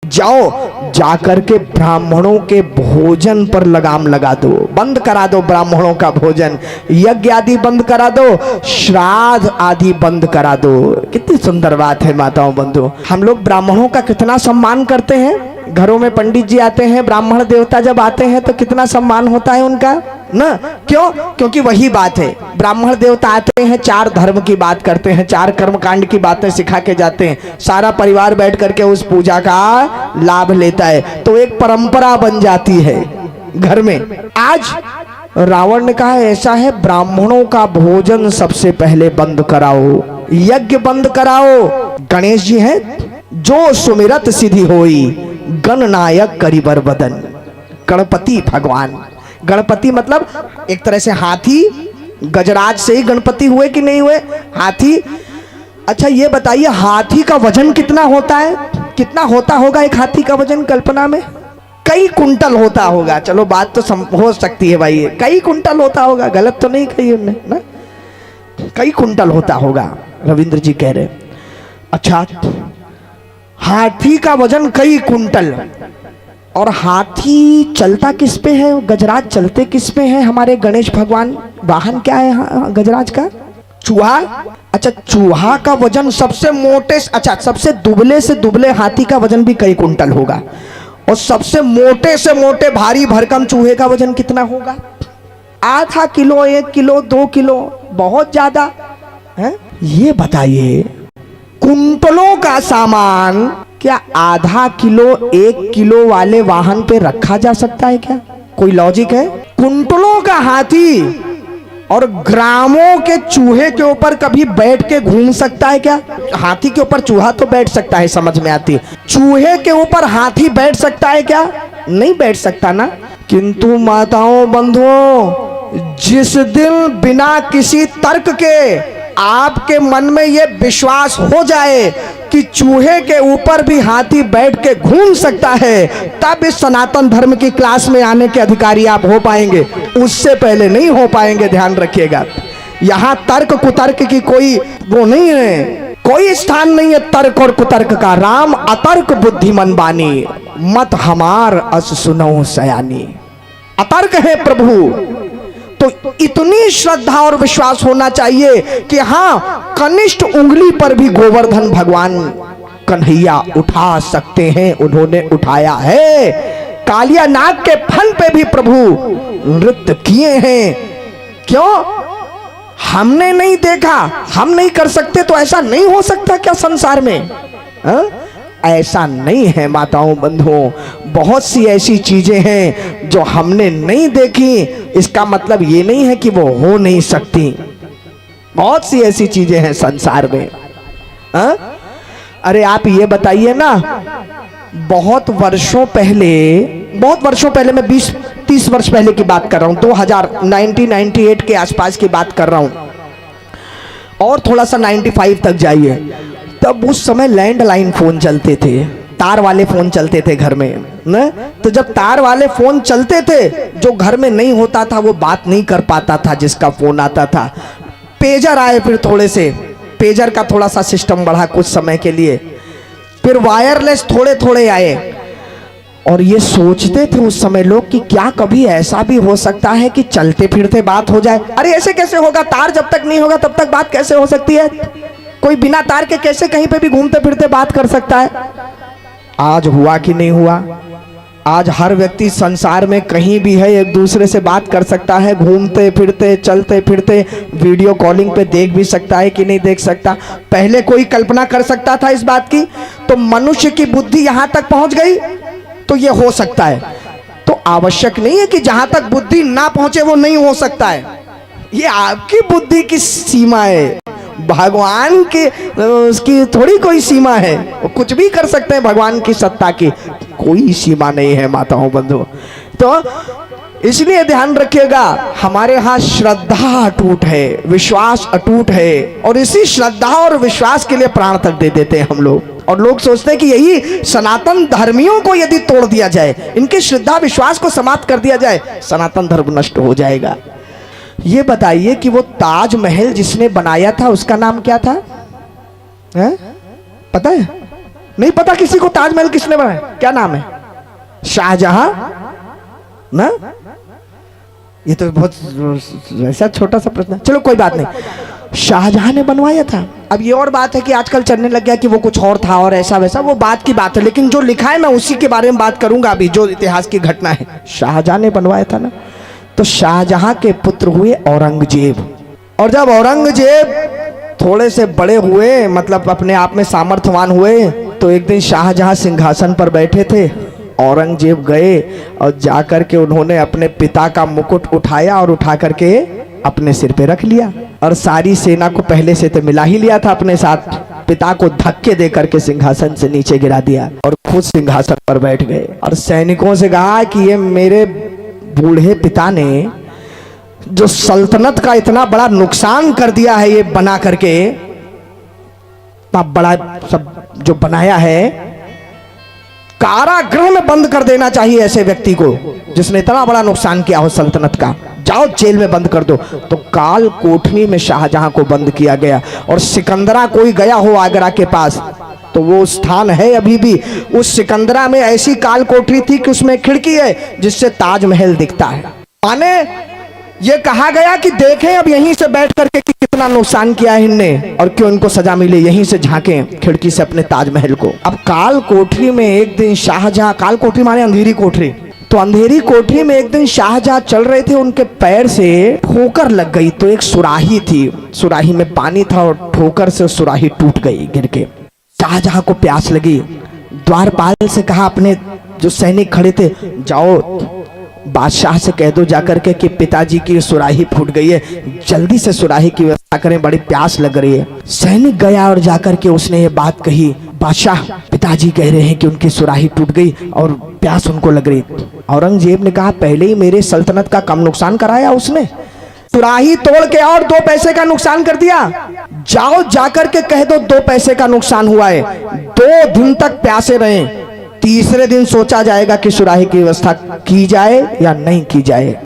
जाओ जाकर के ब्राह्मणों के भोजन पर लगाम लगा दो, बंद करा दो ब्राह्मणों का भोजन, यज्ञ आदि बंद करा दो, श्राद्ध आदि बंद करा दो। कितनी सुंदर बात है माताओं बंधु। हम लोग ब्राह्मणों का कितना सम्मान करते हैं। घरों में पंडित जी आते हैं, ब्राह्मण देवता जब आते हैं तो कितना सम्मान होता है उनका ना। क्यों? क्योंकि वही बात है, ब्राह्मण देवता आते हैं, 4 धर्म की बात करते हैं, 4 कर्मकांड की बातें सिखा के जाते हैं, सारा परिवार बैठ करके उस पूजा का लाभ लेता है, तो एक परंपरा बन जाती है घर में। आज रावण ने कहा ऐसा है, ब्राह्मणों का भोजन सबसे पहले बंद कराओ, यज्ञ बंद कराओ। गणेश जी हैं, जो सुमिरत सिद्धि होई, गणनायक करिबर बदन। गणपति भगवान, गणपति मतलब एक तरह से हाथी, गजराज से ही गणपति हुए कि नहीं हुए? हाथी। अच्छा ये बताइए, हाथी का वजन कितना होता है? कितना होता होगा एक हाथी का वजन कल्पना में? कई कुंटल होता होगा। चलो बात तो हो सकती है भाई, कई कुंटल होता होगा, गलत तो नहीं कही उन्होंने ना, कई कुंटल होता होगा, रविंद्र जी कह रहे। अच्छा, हाथी का वजन कई कुंटल, और हाथी चलता किस पे है? गजराज चलते किस पे है हमारे गणेश भगवान? वाहन क्या है गजराज का? चूहा। अच्छा, चूहा का वजन सबसे मोटे, अच्छा सबसे दुबले से दुबले हाथी का वजन भी कई कुंटल होगा, और सबसे मोटे से मोटे भारी भरकम चूहे का वजन कितना होगा? आधा किलो, 1 किलो, 2 किलो, बहुत ज्यादा है। ये बताइए, कुंटलों का सामान क्या आधा किलो 1 किलो वाले वाहन पे रखा जा सकता है क्या? कोई लॉजिक है? कुंटलों का हाथी और ग्रामों के चूहे के ऊपर कभी बैठ के घूम सकता है क्या? हाथी के ऊपर चूहा तो बैठ सकता है, समझ में आती है, चूहे के ऊपर हाथी बैठ सकता है क्या? नहीं बैठ सकता ना। किंतु माताओं बंधुओं, जिस दिन बिना किसी तर्क के आपके मन में यह विश्वास हो जाए कि चूहे के ऊपर भी हाथी बैठ के घूम सकता है, तब इस सनातन धर्म की क्लास में आने के अधिकारी आप हो पाएंगे, उससे पहले नहीं हो पाएंगे। ध्यान रखिएगा, यहाँ तर्क कुतर्क की कोई वो नहीं है, कोई स्थान नहीं है तर्क और कुतर्क का। राम अतर्क बुद्धिमन बानी, मत हमार अस सुनो सयानी। अतर्क है प्रभु, तो इतनी श्रद्धा और विश्वास होना चाहिए कि हाँ, कनिष्ठ उंगली पर भी गोवर्धन भगवान कन्हैया उठा सकते हैं, उन्होंने उठाया है। कालिया नाग के फन पे भी प्रभु नृत्य किए हैं। क्यों? हमने नहीं देखा, हम नहीं कर सकते तो ऐसा नहीं हो सकता क्या संसार में? हा? ऐसा नहीं है माताओं बंधुओं, बहुत सी ऐसी चीजें हैं जो हमने नहीं देखी, इसका मतलब ये नहीं है कि वो हो नहीं सकती। बहुत सी ऐसी चीजें हैं संसार में। अरे आप ये बताइए ना, बहुत वर्षों पहले मैं 20-30 वर्ष पहले की बात कर रहा हूं, 1998 के आसपास की बात कर रहा हूं, और थोड़ा सा 95 तक जाइए, तब उस समय लैंडलाइन फोन चलते थे, तार वाले फोन चलते थे घर में न? तो जब तार वाले फोन चलते थे, जो घर में नहीं होता था वो बात नहीं कर पाता था, जिसका फोन आता था। पेजर आए, फिर थोड़े से पेजर का थोड़ा सा सिस्टम बढ़ा कुछ समय के लिए, फिर वायरलेस थोड़े थोड़े आए, और ये सोचते थे उस समय लोग कि क्या कभी ऐसा भी हो सकता है कि चलते फिरते बात हो जाए। अरे ऐसे कैसे होगा, तार जब तक नहीं होगा तब तक बात कैसे हो सकती है? कोई बिना तार के कैसे कहीं पे भी घूमते फिरते बात कर सकता है? आज हुआ कि नहीं हुआ? आज हर व्यक्ति संसार में कहीं भी है एक दूसरे से बात कर सकता है, घूमते फिरते चलते फिरते, वीडियो कॉलिंग पे देख भी सकता है कि नहीं देख सकता। पहले कोई कल्पना कर सकता था इस बात की? तो मनुष्य की बुद्धि यहां तक पहुंच गई तो ये हो सकता है। तो आवश्यक नहीं है कि जहां तक बुद्धि ना पहुंचे वो नहीं हो सकता है, ये आपकी बुद्धि की सीमा है, भगवान की उसकी थोड़ी कोई सीमा है, वो कुछ भी कर सकते हैं, भगवान की सत्ता की कोई सीमा नहीं है माताओं बंधु। तो इसलिए ध्यान रखिएगा, हमारे यहाँ श्रद्धा अटूट है, विश्वास अटूट है, और इसी श्रद्धा और विश्वास के लिए प्राण तक दे देते हैं हम लोग। और लोग सोचते हैं कि यही सनातन धर्मियों को यदि तोड़ दिया जाए, इनके श्रद्धा विश्वास को समाप्त कर दिया जाए, सनातन धर्म नष्ट हो जाएगा। ये बताइए कि वो ताजमहल जिसने बनाया था उसका नाम क्या था? है? पता है? नहीं पता किसी को ताजमहल किसने बनाया? क्या नाम है? शाहजहां ना? ये तो बहुत ऐसा छोटा सा प्रश्न, चलो कोई बात नहीं, शाहजहां ने बनवाया था। अब ये और बात है कि आजकल चलने लग गया कि वो कुछ और था और ऐसा वैसा, वो बात की बात है, लेकिन जो लिखा है मैं उसी के बारे में बात करूंगा अभी, जो इतिहास की घटना है। शाहजहां ने बनवाया था ना। तो शाहजहां के पुत्र हुए औरंगजेब, और जब औरंगजेब थोड़े से बड़े हुए, मतलब अपने आप में सामर्थ्यवान हुए, तो एक दिन शाहजहां सिंहासन पर बैठे थे, औरंगजेब गए और जाकर के उन्होंने अपने पिता का मुकुट उठाया और उठा करके अपने सिर पे रख लिया, और सारी सेना को पहले से तो मिला ही लिया था अपने साथ, पिता को धक्के दे करके सिंहासन से नीचे गिरा दिया और खुद सिंहासन पर बैठ गए, और सैनिकों से कहा कि ये मेरे बूढ़े पिता ने जो सल्तनत का इतना बड़ा नुकसान कर दिया है, ये बना करके इतना बड़ा सब जो बनाया है, कारागृह में बंद कर देना चाहिए ऐसे व्यक्ति को जिसने इतना बड़ा नुकसान किया हो सल्तनत का, जाओ जेल में बंद कर दो। तो काल कोठरी में शाहजहां को बंद किया गया, और सिकंदरा कोई गया हो आगरा के पास तो वो स्थान है अभी भी, उस सिकंदरा में ऐसी काल कोठरी थी कि उसमें खिड़की है जिससे ताजमहल दिखता है। माने ये कहा गया कि देखें अब यहीं से बैठ करके कि कितना नुकसान किया है इनने और क्यों इनको सजा मिली, यहीं से झांकें खिड़की से अपने ताजमहल को। अब काल कोठरी में एक दिन शाहजहां, काल कोठरी माने अंधेरी कोठरी, तो अंधेरी कोठरी में एक दिन शाहजहां चल रहे थे, उनके पैर से ठोकर लग गई, तो एक सुराही थी, सुराही में पानी था और ठोकर से सुराही टूट गई गिर के। शाहजहां को प्यास लगी, द्वारपाल से कहा अपने जो सैनिक खड़े थे, जाओ बादशाह से कह दो जाकर के कि पिताजी की सुराही फूट गई है, जल्दी से सुराही की व्यवस्था करें, बड़ी प्यास लग रही है। सैनिक गया और जाकर के उसने ये बात कही, बादशाह पिताजी कह रहे हैं कि उनकी सुराही टूट गई और प्यास उनको लग रही। औरंगजेब ने कहा पहले ही मेरे सल्तनत का कम नुकसान कराया उसने, सुराही तोड़ के और 2 पैसे का नुकसान कर दिया, जाओ जाकर के कह दो 2 पैसे का नुकसान हुआ है, 2 दिन तक प्यासे रहें, तीसरे दिन सोचा जाएगा कि सुराही की व्यवस्था की जाए या नहीं की जाए।